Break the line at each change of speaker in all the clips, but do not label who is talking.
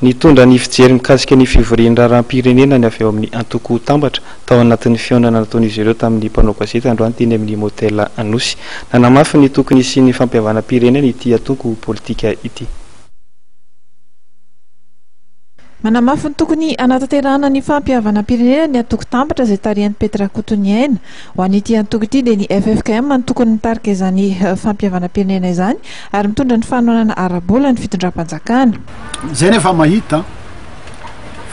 nitondra ny fijery mikasika ny fivorian-draram-pirenena ny avy eo amin'ny antoko tambatra tao anatin'ny fihaonana nataon'izy ireo tamin'ny mpanao gazety androany teny amin'ny motela Anosy. Nanamafy ny tokony sy ny fampihavana-pirenena ity antoko politika ity.
Manamafy ny tokony anatanterahana ny fampihavana-pirenena ny antoko tambatra izay tarihan'ny Petra Kotoniaina. Ho an'ity antoko ity dia ny FFKM no tokony nitarika izany fampihavana-pirenena izany ary mitondra ny fanohanana ara-bola ny fitondram-panjakana.
Zay nefa mahita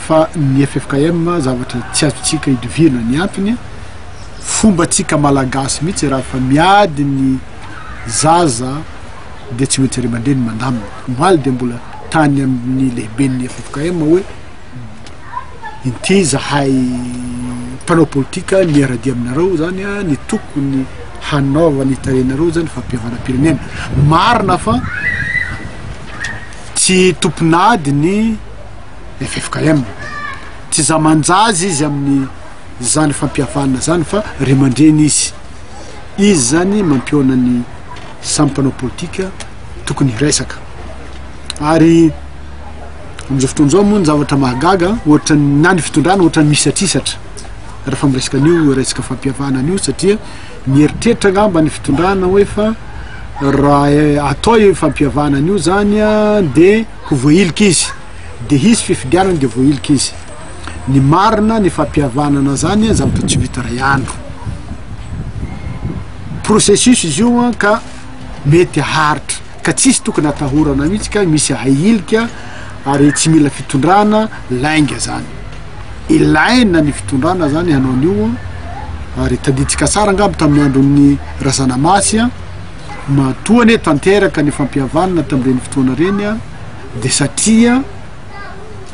fa ny FFKM zavatra tsy azontsika idovina ny antony fombatsika malagasy mihitsy raha fa miady ny zaza dia tsy maintsy ry-aman-dreny mandamina. Omaly dia mbola tany amin'ny lehiben'ny FFKM hoe inty zahay mpanao politika miaradia aminareo zany ny tokony hanaova ny tarenareo zany fampihavana-pirenena. Marina fa tsy tomponady ny FFKM, tsy zamanjazy izy amin'ny zany fampihavana zany fa ry-aman-dreny izy zany mampiona ny samy mpanao politika tokony resaka. Ary am'izao fotoan'izao moa ny zavatra mahagaga ohatra na ny fitondrana ohatra ny misatrisatra rehefa miresaka an'io resaka fampihavana an'io satria mieritreritra ngamba ny fitondrana hoe fa raha atao io fampihavana an'io zany dia ho voailika izy dia hisy fifidianana dia voailika izy. Ny marina ny fampihavanana zany zavatra tsy vita ray andro processus izy io ka mety haritra ka tsisy tokony atahorana mihitsy ka misy hailika ary tsy mila fitondrana lainga zany. Ilaina ny fitondrana zany hanao an'io ary taditsika tsara ngamba tamin'ny andron'ny Razanamasy matoa ne tanteraka ny fampihavana tamin'ireny fotoana reny dia satria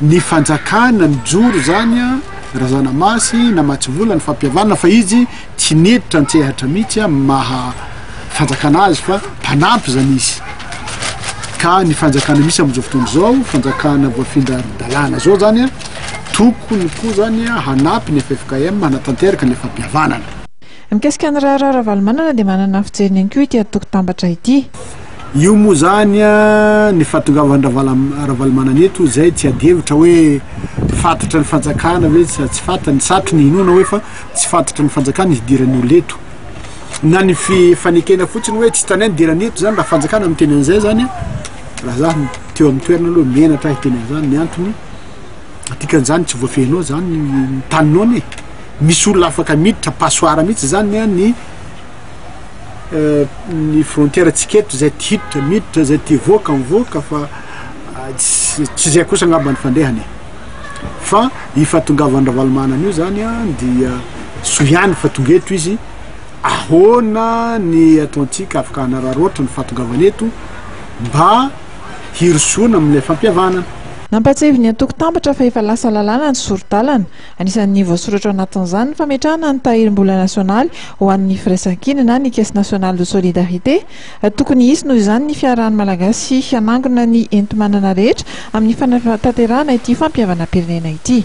ny fanjakana ny joro zany Razanamasy na Matsivola ny fampihavana fa izy tsy neditra ntsehatra mihitsy maha fanjakana azy fa mpanampy zany izy. Ka ny fanjakana misy amin'izao fotoana zao fanjakana voafindra dalàna zao zany tokony koa zany hanampy ny FFKM hanatanteraka ny fampihavanana.
Mikasika ny Raharaha Ravalomanana dia manana fijeriny ihany koa ity antoko tambatra ity.
Io moa zany ny fahatongavan'ny Ravalomanana eto zay tsy adihevitra hoe fantatra ny fanjakana hoe tsy fantany satry ny inona hoe fa tsy fantatra ny fanjakana hidirany olo eto na ny fifanekena fotsiny hoe tsy tanay nidirany eto zany raha fanjakana miteny an'izay zany raha za teo amin'ny toerana aloha menatra hiteny an'izany ny antony atikan'izany tsy voafehinao zany ny taninao ne misy olona afaka miditra pasoara mihitsy zany ny frontière tsiketo zay tiditra miditra zay tivoaka mivoaka fa tsy zay kosa ngamba ny fandehany fa ifatongavan'ny Ravalomanana io zany dia soiany fatongeto izy ahoana ny ataontsika afaka hanararoatra ny fahatongavana eto mba hirosoana amin'ilay fampihavana.
Nampatsahivy ny antoko tambatra fa efa lasa lalàna ny sorodalana. Anisan'ny voasoratra anatin'izany ny fametrahana ny tahirim-bola nasionaly ho an'ny firaisan-kina na ny caisse nationale de solidarité. Tokony hisy noho izany ny fiarahan'ny malagasy hanangona ny enti-manana rehetra amin'ny fanatanterahana ity fampihavana-pirenena ity.